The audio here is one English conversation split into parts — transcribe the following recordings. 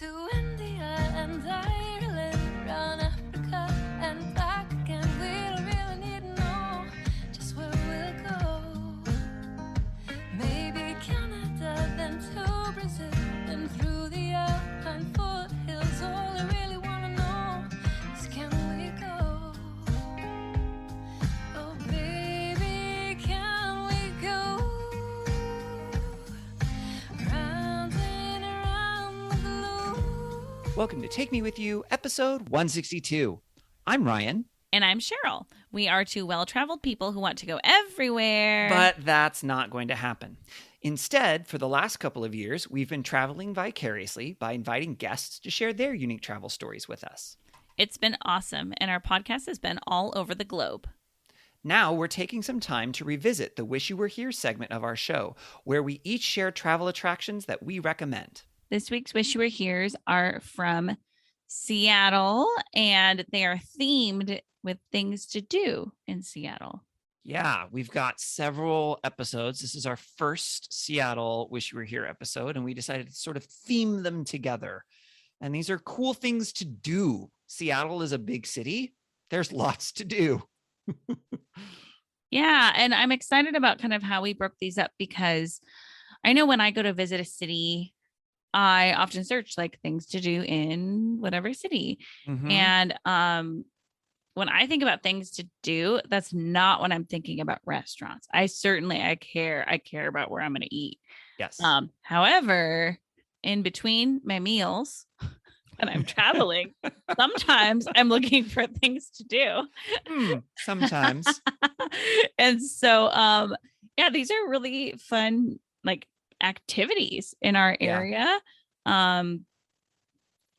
to India and Ireland, round Africa and back again. We don't really need to know just where we'll go. Maybe Canada, then to Brazil, then through the Alpine foothills. All I really want to know is, can we go? Oh baby, can we go? Round and around the globe. Welcome to Take Me With You, episode 162. I'm Ryan. And I'm Cheryl. We are two well-traveled people who want to go everywhere. But that's not going to happen. Instead, for the last couple of years, we've been traveling vicariously by inviting guests to share their unique travel stories with us. It's been awesome, and our podcast has been all over the globe. Now we're taking some time to revisit the Wish You Were Here segment of our show, where we each share travel attractions that we recommend. This week's Wish You Were Here's are from Seattle, and they are themed with things to do in Seattle. Yeah, we've got several episodes. This is our first Seattle Wish You Were Here episode, and we decided to sort of theme them together. And these are cool things to do. Seattle is a big city. There's lots to do. Yeah, and I'm excited about kind of how we broke these up, because I know when I go to visit a city, I often search like things to do in whatever city. Mhm. And when I think about things to do, that's not when I'm thinking about restaurants. I care about where I'm going to eat. Yes. However, in between my meals when I'm traveling, sometimes I'm looking for things to do. Sometimes. And so, yeah, these are really fun, like, activities in our Yeah. area.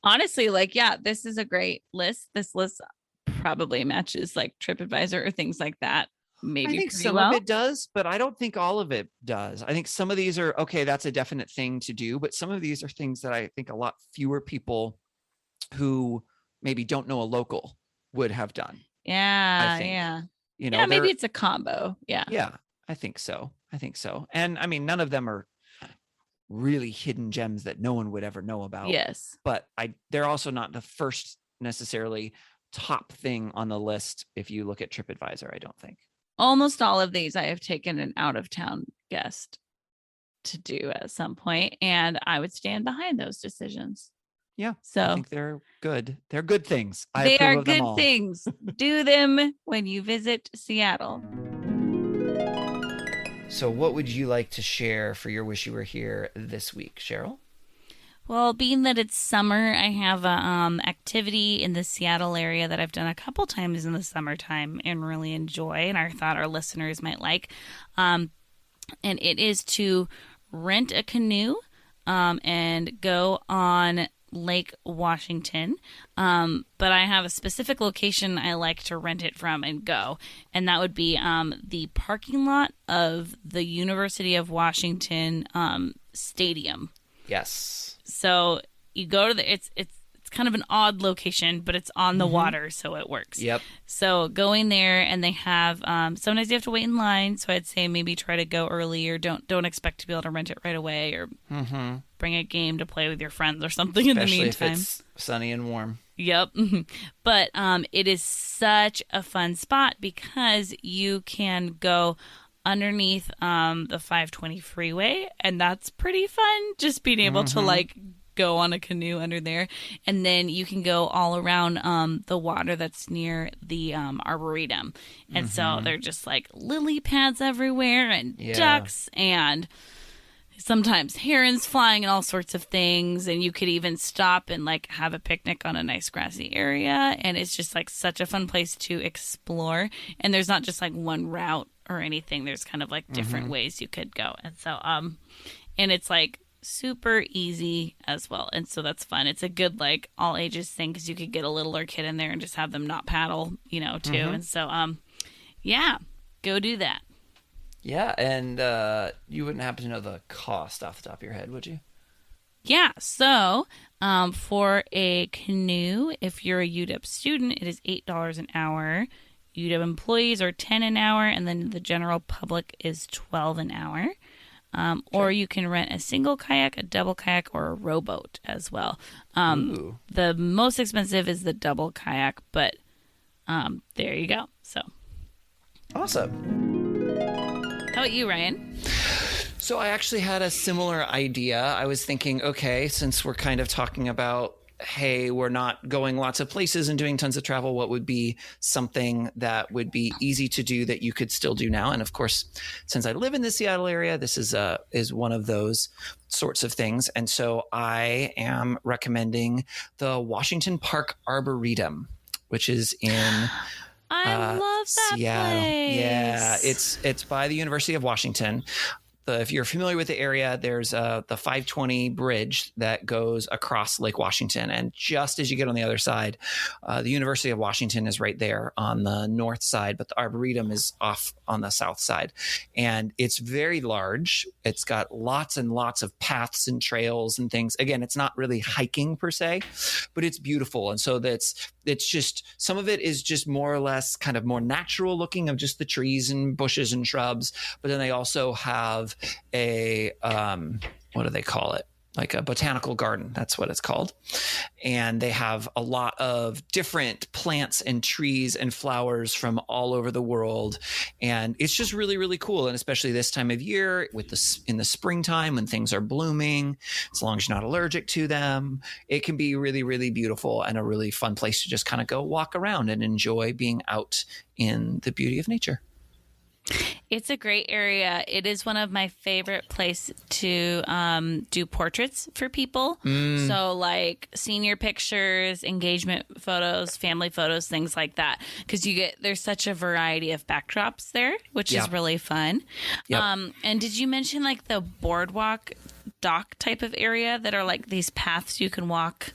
Honestly, like, yeah, this is a great list. This list probably matches like TripAdvisor or things like that. Maybe I think pretty some well. of it does, but I don't think all of it does. I think some of these are, okay, that's a definite thing to do, but some of these are things that I think a lot fewer people who maybe don't know a local would have done. Yeah, think. yeah. You know, Yeah, maybe they're- it's a combo. Yeah. Yeah, I think so. And I mean, none of them are really hidden gems that no one would ever know about. Yes. But they're also not the first necessarily top thing on the list if you look at TripAdvisor, I don't think. Almost all of these I have taken an out of town guest to do at some point, and I would stand behind those decisions. Yeah. I So think they're good. They're good things. I they approve are of them good all. things. Do them when you visit Seattle. So what would you like to share for your Wish You Were Here this week, Cheryl? Well, being that it's summer, I have a activity in the Seattle area that I've done a couple times in the summertime and really enjoy, and I thought our listeners might like. And it is to rent a canoe and go on Lake Washington. But I have a specific location I like to rent it from and go, and that would be the parking lot of the University of Washington Stadium. Yes. So you go to it's kind of an odd location, but it's on the water, so it works. Yep. So going there, and they have sometimes you have to wait in line. So I'd say maybe try to go early, or don't expect to be able to rent it right away, or bring a game to play with your friends or something in the Especially meantime. if it's sunny and warm. Yep. But it is such a fun spot because you can go underneath the 520 freeway, and that's pretty fun, just being able to like go on a canoe under there. And then you can go all around the water that's near the Arboretum, and so they're just like lily pads everywhere, and ducks, and sometimes herons flying, and all sorts of things. And you could even stop and like have a picnic on a nice grassy area, and it's just like such a fun place to explore. And there's not just like one route or anything. There's kind of like different ways you could go. And so and it's like super easy as well, and so that's fun. It's a good like all ages thing, because you could get a littler kid in there and just have them not paddle, you know, too. And so yeah, go do that. Yeah, and you wouldn't happen to know the cost off the top of your head, would you? Yeah, so for a canoe, if you're a UW student, it is $8 an hour. UW employees are $10 an hour, and then the general public is $12 an hour. or you can rent a single kayak, a double kayak, or a rowboat as well. The most expensive is the double kayak, but there you go. So awesome. How about you, Ryan? So I actually had a similar idea. I was thinking, okay, since we're kind of talking about, hey, we're not going lots of places and doing tons of travel, what would be something that would be easy to do that you could still do now? And of course, since I live in the Seattle area, this is one of those sorts of things. And so I am recommending the Washington Park Arboretum, which is in I love that Seattle. place. Yeah, it's by the University of Washington. If you're familiar with the area, there's the 520 bridge that goes across Lake Washington. And just as you get on the other side, the University of Washington is right there on the north side, but the Arboretum is off on the south side. And it's very large. It's got lots and lots of paths and trails and things. Again, it's not really hiking per se, but it's beautiful. And so it's just, some of it is just more or less kind of more natural looking of just the trees and bushes and shrubs. But then they also have a what do they call it? Like a botanical garden. That's what it's called. And they have a lot of different plants and trees and flowers from all over the world. And it's just really, really cool. And especially this time of year in the springtime when things are blooming, as long as you're not allergic to them, it can be really, really beautiful and a really fun place to just kind of go walk around and enjoy being out in the beauty of nature. It's a great area. It is one of my favorite places to do portraits for people. So like senior pictures, engagement photos, family photos, things like that. Because there's such a variety of backdrops there, which is really fun. Yep. And did you mention like the boardwalk dock type of area that are like these paths you can walk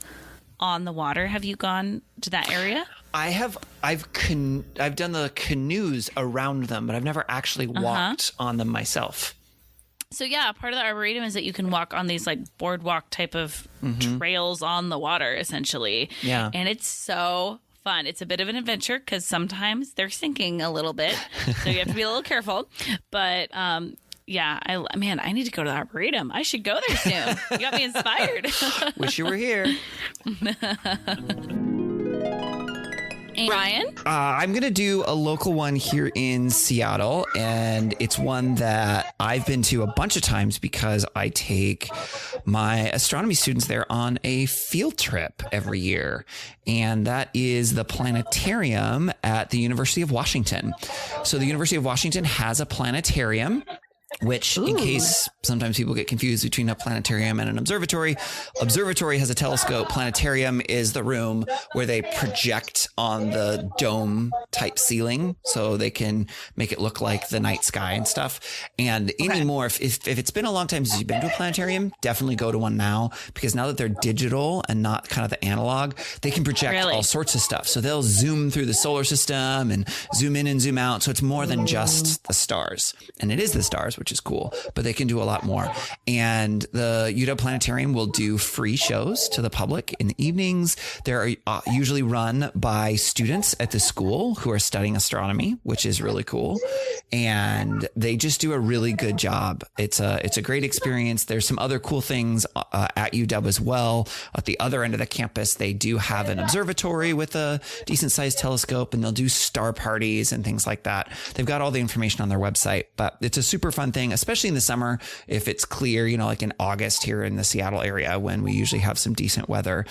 on the water? Have you gone to that area? I've done the canoes around them, but I've never actually walked on them myself. So yeah, part of the Arboretum is that you can walk on these like boardwalk type of trails on the water, essentially. Yeah. And it's so fun. It's a bit of an adventure because sometimes they're sinking a little bit, so you have to be a little careful. But yeah, I need to go to the Arboretum. I should go there soon. You got me inspired. Wish you were here. Ryan? I'm going to do a local one here in Seattle, and it's one that I've been to a bunch of times because I take my astronomy students there on a field trip every year, and that is the planetarium at the University of Washington. So the University of Washington has a planetarium, which in case sometimes people get confused between a planetarium and an observatory has a telescope. Planetarium is the room where they project on the dome type ceiling so they can make it look like the night sky and stuff. And anymore, if it's been a long time since you've been to a planetarium, definitely go to one now, because now that they're digital and not kind of the analog, they can project all sorts of stuff. So they'll zoom through the solar system and zoom in and zoom out. So it's more than just the stars, and it is the stars, which is cool, but they can do a lot more. And the UW Planetarium will do free shows to the public in the evenings. They're usually run by students at the school who are studying astronomy, which is really cool. And they just do a really good job. It's a great experience. There's some other cool things at UW as well. At the other end of the campus, they do have an observatory with a decent sized telescope, and they'll do star parties and things like that. They've got all the information on their website, but it's a super fun thing, especially in the summer if it's clear, like in August here in the Seattle area when we usually have some decent weather,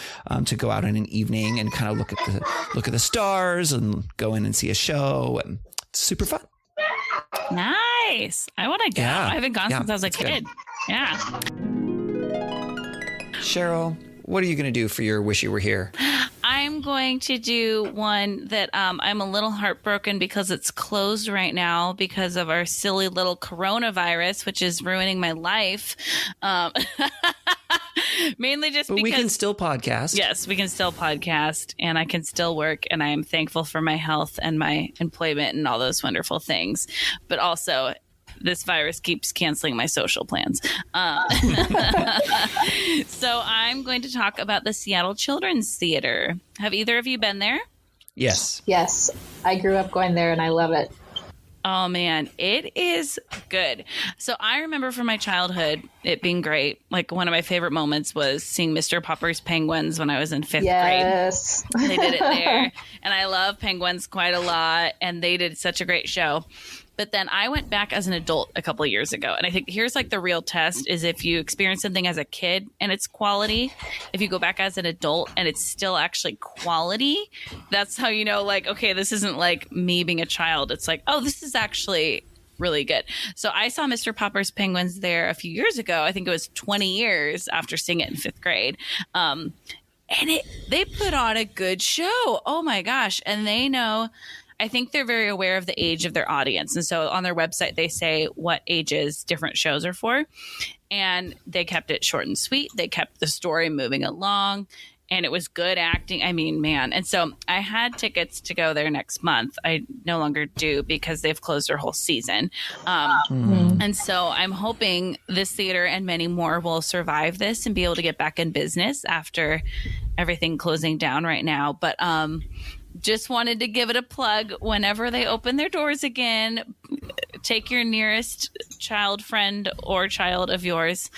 to go out in an evening and kind of look at the stars and go in and see a show, and it's super fun. Nice. I want to go. Yeah. I haven't gone since I was a kid. Good. Yeah. Cheryl, what are you going to do for your Wish You Were Here? I'm going to do one that I'm a little heartbroken because it's closed right now because of our silly little coronavirus, which is ruining my life. Mainly just because we can still podcast. Yes, we can still podcast, and I can still work, and I am thankful for my health and my employment and all those wonderful things. But also, this virus keeps canceling my social plans. So I'm going to talk about the Seattle Children's Theater. Have either of you been there? Yes. Yes. I grew up going there and I love it. Oh man, it is good. So I remember from my childhood it being great. Like one of my favorite moments was seeing Mr. Popper's Penguins when I was in 5th grade. Yes. They did it there. And I love penguins quite a lot. And they did such a great show. But then I went back as an adult a couple of years ago. And I think here's like the real test is if you experience something as a kid and it's quality, if you go back as an adult and it's still actually quality, that's how you know, like, okay, this isn't like me being a child. It's like, oh, this is actually really good. So I saw Mr. Popper's Penguins there a few years ago. I think it was 20 years after seeing it in 5th grade. And they put on a good show. Oh my gosh. And they know, I think they're very aware of the age of their audience. And so on their website, they say what ages different shows are for. And they kept it short and sweet. They kept the story moving along. And it was good acting. I mean, man. And so I had tickets to go there next month. I no longer do because they've closed their whole season. And so I'm hoping this theater and many more will survive this and be able to get back in business after everything closing down right now. But just wanted to give it a plug. Whenever they open their doors again, take your nearest child friend or child of yours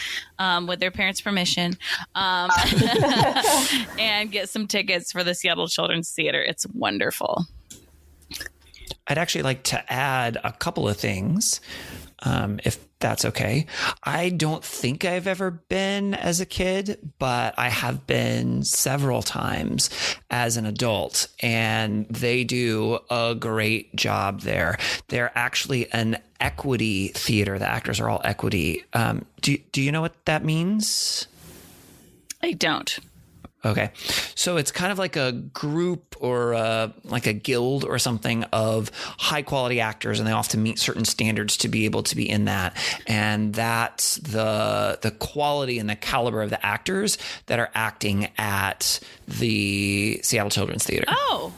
with their parents' permission and get some tickets for the Seattle Children's Theater. It's wonderful. I'd actually like to add a couple of things, if that's okay. I don't think I've ever been as a kid, but I have been several times as an adult, and they do a great job there. They're actually an equity theater. The actors are all equity. Do you know what that means? I don't. Okay. So it's kind of like a group or like a guild or something of high quality actors, and they often meet certain standards to be able to be in that. And that's the quality and the caliber of the actors that are acting at the Seattle Children's Theater. Oh.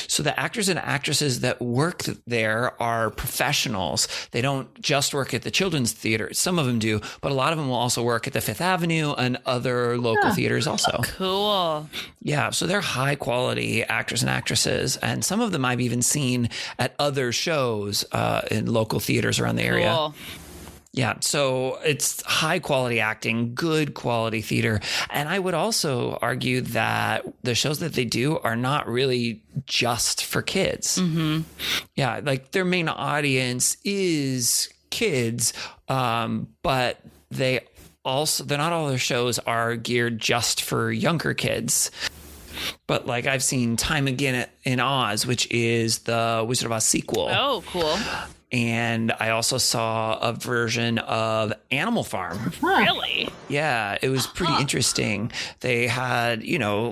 So the actors and actresses that work there are professionals. They don't just work at the Children's Theater. Some of them do, but a lot of them will also work at the Fifth Avenue and other local theaters also. Cool. Yeah, so they're high quality actors and actresses, and some of them I've even seen at other shows in local theaters around the area. Cool. Yeah, so it's high quality acting, good quality theater. And I would also argue that the shows that they do are not really just for kids. Mm-hmm. Yeah, like their main audience is kids, but they're not all their shows are geared just for younger kids. But like I've seen Time Again in Oz, which is the Wizard of Oz sequel. Oh, cool. And I also saw a version of Animal Farm. Really? Yeah, it was pretty interesting. They had,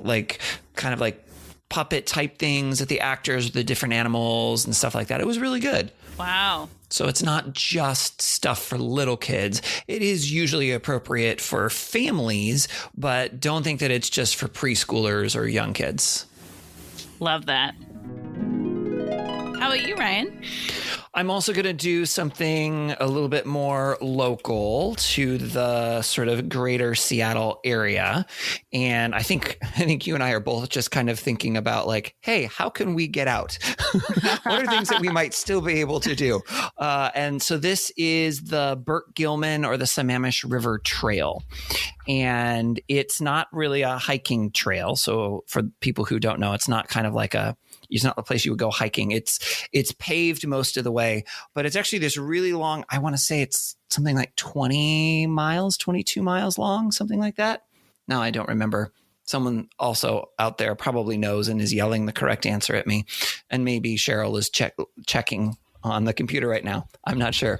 like kind of like puppet type things that the actors, the different animals and stuff like that. It was really good. Wow. So it's not just stuff for little kids. It is usually appropriate for families, but don't think that it's just for preschoolers or young kids. Love that. How about you, Ryan? I'm also going to do something a little bit more local to the sort of greater Seattle area. And I think you and I are both just kind of thinking about like, hey, how can we get out? What are things that we might still be able to do? And so this is the Burke Gilman or the Sammamish River Trail. And it's not really a hiking trail. So for people who don't know, it's not kind of like it's not the place you would go hiking. It's paved most of the way, but it's actually this really long, I want to say it's something like 20 miles, 22 miles long, something like that. No, I don't remember. Someone also out there probably knows and is yelling the correct answer at me. And maybe Cheryl is checking on the computer right now. I'm not sure.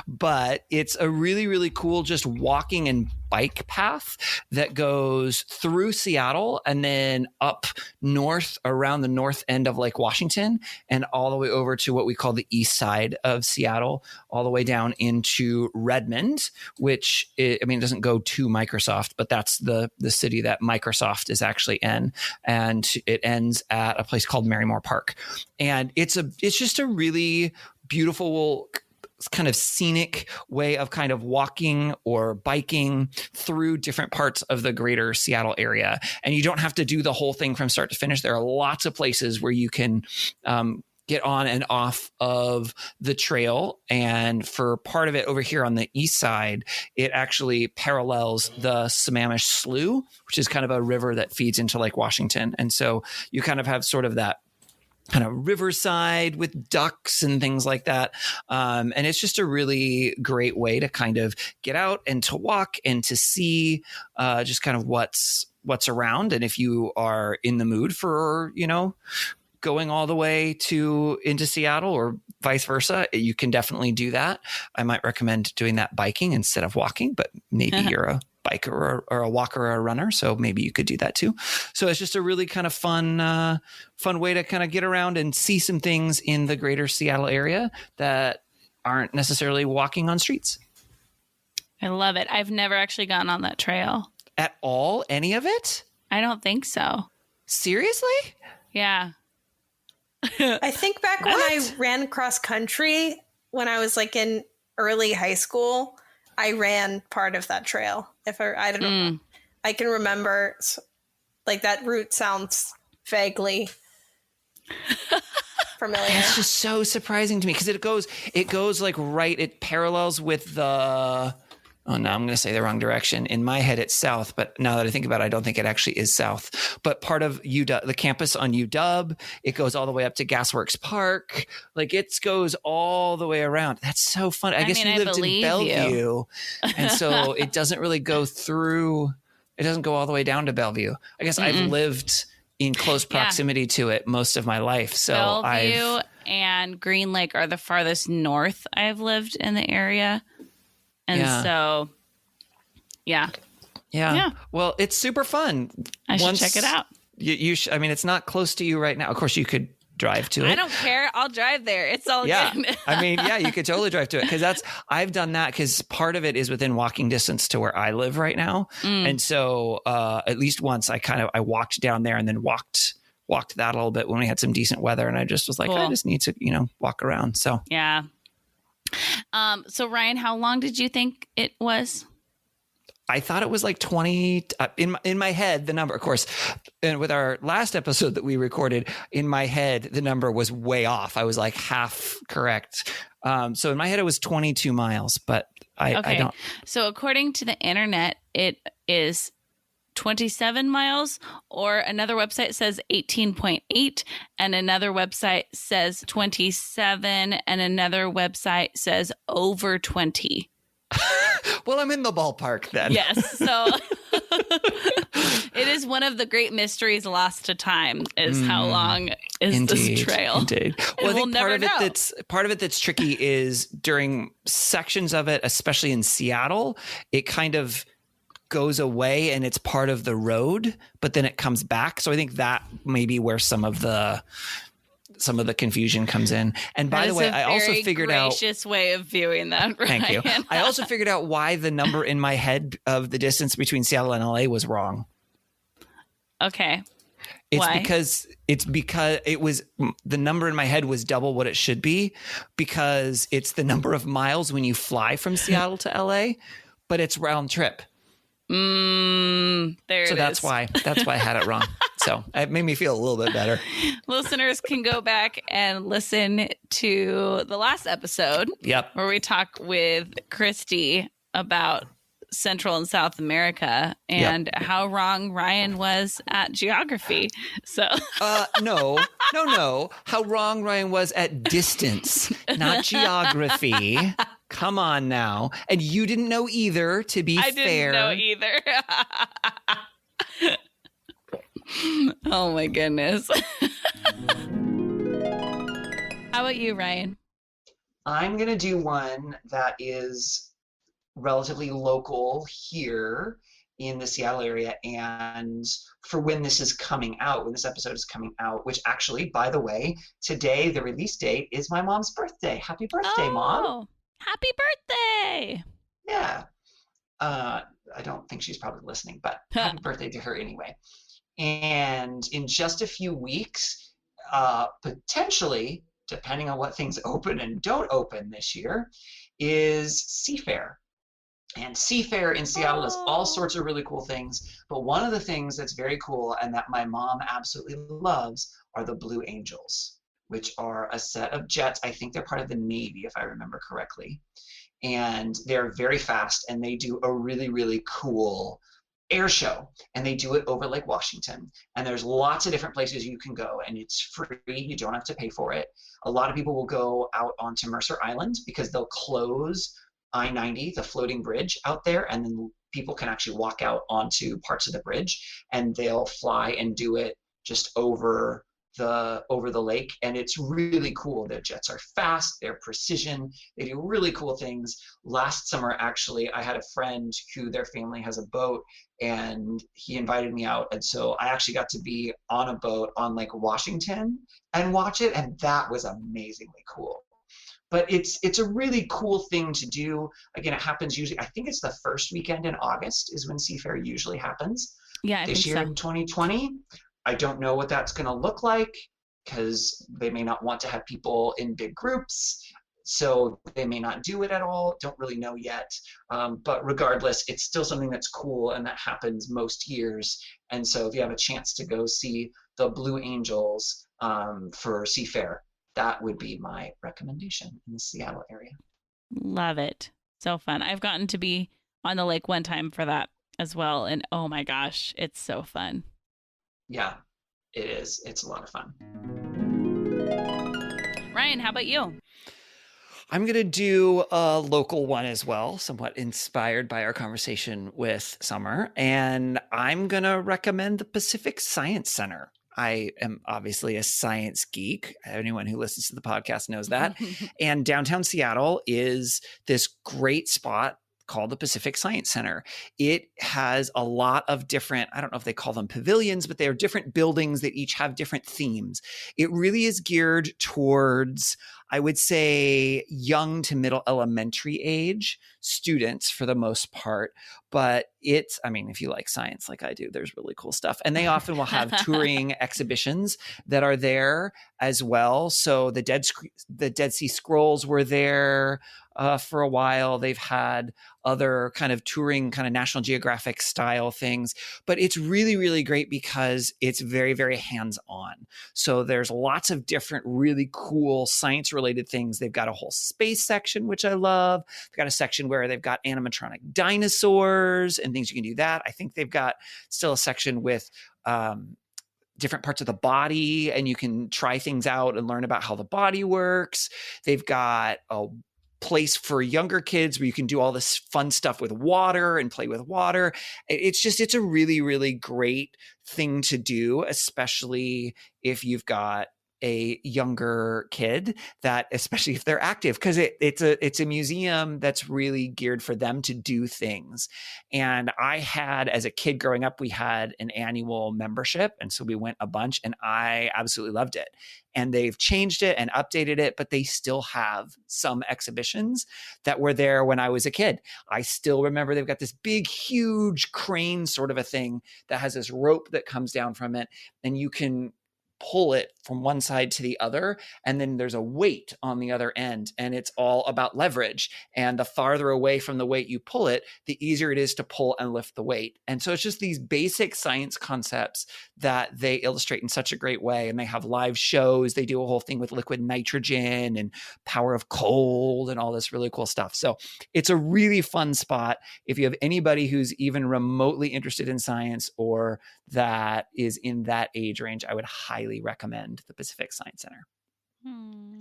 But it's a really, really cool just walking and bike path that goes through Seattle and then up north around the north end of Lake Washington and all the way over to what we call the east side of Seattle, all the way down into Redmond, which it doesn't go to Microsoft, but that's the city that Microsoft is actually in. And it ends at a place called Marymore Park. And it's just a really beautiful kind of scenic way of kind of walking or biking through different parts of the greater Seattle area. And you don't have to do the whole thing from start to finish. There are lots of places where you can get on and off of the trail. And for part of it over here on the east side, it actually parallels the Sammamish Slough, which is kind of a river that feeds into Lake Washington. And so you kind of have sort of that kind of riverside with ducks and things like that. And it's just a really great way to kind of get out and to walk and to see just kind of what's around. And if you are in the mood for, going all the way into Seattle or vice versa, you can definitely do that. I might recommend doing that biking instead of walking, but maybe you're a biker or a walker or a runner, so maybe you could do that too. So it's just a really kind of fun way to kind of get around and see some things in the greater Seattle area that aren't necessarily walking on streets. I love it. I've never actually gone on that trail. At all? Any of it? I don't think so. Seriously? Yeah. I think back when I ran cross country when I was like in early high school, I ran part of that trail. I don't know. I can remember like that route sounds vaguely familiar. It's just so surprising to me because it goes like right. It parallels with the. Oh no, I'm going to say the wrong direction. In my head, it's south, but now that I think about it, I don't think it actually is south. But part of UW, the campus on UW, it goes all the way up to Gasworks Park. Like it goes all the way around. That's so fun. I guess you lived in Bellevue, and so it doesn't really go through. It doesn't go all the way down to Bellevue. I guess I've lived in close proximity to it most of my life. So Bellevue and Green Lake are the farthest north I've lived in the area. And so, yeah. Well, it's super fun. I should check it out. You I mean, it's not close to you right now. Of course, you could drive to it. I don't care. I'll drive there. It's all good. I mean, you could totally drive to it because I've done that because part of it is within walking distance to where I live right now. And so at least once I walked down there and then walked that a little bit when we had some decent weather. And I just was like, I just need to, walk around. So, yeah. So Ryan, how long did you think it was? I thought it was like 20 in my head, the number, of course, and with our last episode that we recorded in my head, the number was way off. I was like half correct. So in my head, it was 22 miles, but I don't. So according to the internet, it is 27 miles, or another website says 18.8, and another website says 27, and another website says over 20. Well, I'm in the ballpark then. Yes. So it is one of the great mysteries lost to time is how long is this trail? Indeed. Well, I think we'll part of it that's tricky is during sections of it, especially in Seattle, it kind of goes away and it's part of the road, but then it comes back. So I think that may be where some of the confusion comes in. And by the way, I also figured out gracious way of viewing that. Ryan. Thank you. I also figured out why the number in my head of the distance between Seattle and LA was wrong. Okay. Why? Because it was the number in my head was double what it should be because it's the number of miles when you fly from Seattle to LA, but it's round trip. So that's why I had it wrong. So it made me feel a little bit better. Listeners can go back and listen to the last episode. Yep. Where we talk with Christy about Central and South America and how wrong Ryan was at geography. So no. How wrong Ryan was at distance, not geography. Come on now. And you didn't know either, to be fair. I didn't know either. Oh my goodness. How about you, Ryan? I'm going to do one that is relatively local here in the Seattle area. And for when this is coming out, when this episode is coming out, which actually, by the way, today, the release date is my mom's birthday. Happy birthday, Mom. Happy birthday. Yeah. I don't think she's probably listening, but happy birthday to her anyway. And in just a few weeks, potentially, depending on what things open and don't open this year, is SeaFair. And SeaFair in Seattle does all sorts of really cool things. But one of the things that's very cool and that my mom absolutely loves are the Blue Angels. which are a set of jets. I think they're part of the Navy, if I remember correctly. And they're very fast, and they do a really, really cool air show, and they do it over Lake Washington. And there's lots of different places you can go, and it's free. You don't have to pay for it. A lot of people will go out onto Mercer Island because they'll close I-90, the floating bridge out there, and then people can actually walk out onto parts of the bridge, and they'll fly and do it just over the lake. And it's really cool. Their jets are fast, they're precision, they do really cool things. Last summer, actually, I had a friend who their family has a boat, and he invited me out, and so I actually got to be on a boat on Lake Washington and watch it, and that was amazingly cool. But it's a really cool thing to do. Again, it happens usually, I think it's the first weekend in August is when SeaFair usually happens. Yeah, this year in 2020, I don't know what that's going to look like, because they may not want to have people in big groups, so they may not do it at all. Don't really know yet. But regardless, it's still something that's cool, and that happens most years. And so if you have a chance to go see the Blue Angels for SeaFair, that would be my recommendation in the Seattle area. Love it. So fun. I've gotten to be on the lake one time for that as well. And oh my gosh, it's so fun. Yeah, it is. It's a lot of fun. Ryan, how about you? I'm going to do a local one as well, somewhat inspired by our conversation with Summer. And I'm going to recommend the Pacific Science Center. I am obviously a science geek. Anyone who listens to the podcast knows that. And downtown Seattle is this great spot called the Pacific Science Center. It has a lot of different, I don't know if they call them pavilions, but they are different buildings that each have different themes. It really is geared towards, I would say, young to middle elementary age students for the most part. But it's, I mean, if you like science like I do, there's really cool stuff. And they often will have touring exhibitions that are there as well. So the Dead Sea Scrolls were there for a while. They've had other kind of touring, kind of National Geographic style things, but it's really, really great because it's very, very hands-on. So there's lots of different really cool science related things. They've got a whole space section, which I love. They've got a section where they've got animatronic dinosaurs and things you can do that. I think they've got still a section with different parts of the body, and you can try things out and learn about how the body works. They've got a place for younger kids where you can do all this fun stuff with water and play with water. It's a really, really great thing to do, especially if you've got a younger kid, that especially if they're active, because it's a museum that's really geared for them to do things. And I had, as a kid growing up, we had an annual membership, and so we went a bunch, and I absolutely loved it. And they've changed it and updated it, but they still have some exhibitions that were there when I was a kid. I still remember they've got this big, huge crane sort of a thing that has this rope that comes down from it, and you can pull it from one side to the other, and then there's a weight on the other end, and it's all about leverage. And the farther away from the weight you pull it, the easier it is to pull and lift the weight. And so it's just these basic science concepts that they illustrate in such a great way. And they have live shows. They do a whole thing with liquid nitrogen and power of cold and all this really cool stuff. So it's a really fun spot. If you have anybody who's even remotely interested in science or that is in that age range, I would highly recommend the Pacific Science Center.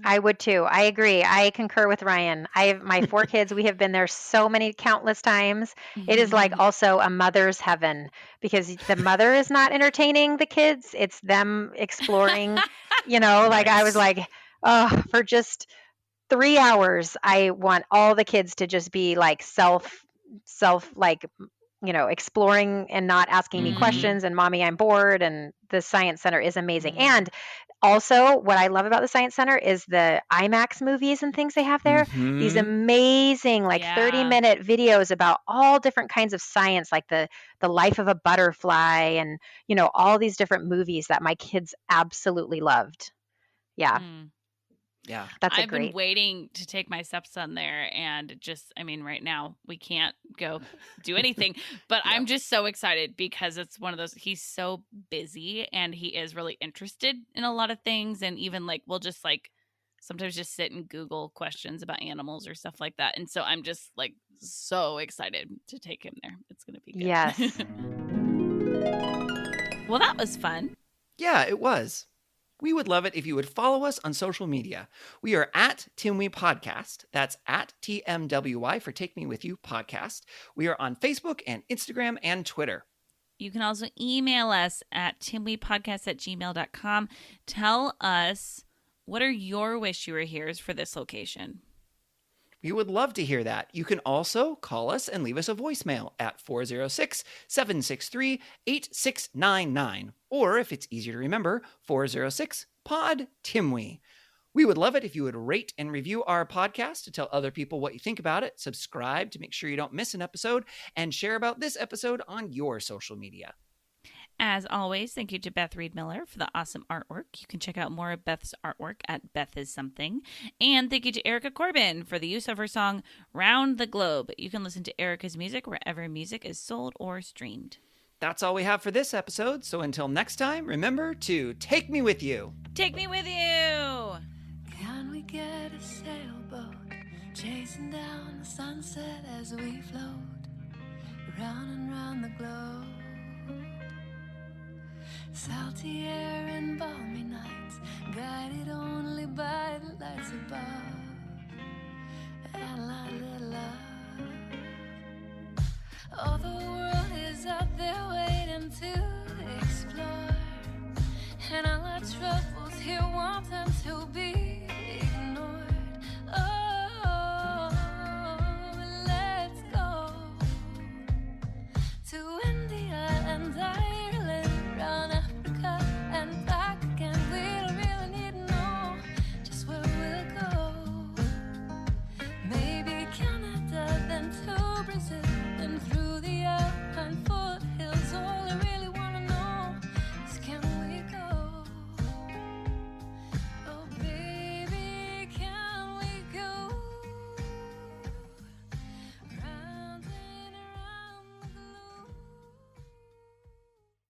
I would too. I agree. I concur with Ryan. I have my 4 kids. We have been there so many countless times. It is like also a mother's heaven, because the mother is not entertaining the kids. It's them exploring, like I was like, oh, for just 3 hours, I want all the kids to just be like self like, exploring and not asking me questions, and mommy, I'm bored. And the Science Center is amazing. And also, what I love about the Science Center is the IMAX movies and things they have there. These amazing, 30-minute videos about all different kinds of science, like the life of a butterfly, and all these different movies that my kids absolutely loved. Yeah. Yeah. That's a I've been great. waiting to take my stepson there, and just, I mean, right now we can't go do anything, but Yeah. I'm just so excited because it's one of those, he's so busy and he is really interested in a lot of things. And even like, we'll just like sometimes just sit and Google questions about animals or stuff like that. And so I'm just like so excited to take him there. It's going to be good. Yes. Well, that was fun. Yeah, it was. We would love it if you would follow us on social media. We are at Timwy Podcast. That's at TMWY for Take Me With You Podcast. We are on Facebook and Instagram and Twitter. You can also email us at timwepodcast@gmail.com. Tell us, what are your wish you were here's for this location? We would love to hear that. You can also call us and leave us a voicemail at 406-763-8699. Or if it's easier to remember, 406-POD-TIMWY. We would love it if you would rate and review our podcast to tell other people what you think about it, subscribe to make sure you don't miss an episode, and share about this episode on your social media. As always, thank you to Beth Reed Miller for the awesome artwork. You can check out more of Beth's artwork at Beth Is Something. And thank you to Erica Corbin for the use of her song Round the Globe. You can listen to Erica's music wherever music is sold or streamed. That's all we have for this episode. So until next time, remember to take me with you. Take me with you! Can we get a sailboat chasing down the sunset as we float round and round the globe? Salty air and balmy nights, guided only by the lights above, and light little love. Oh, the world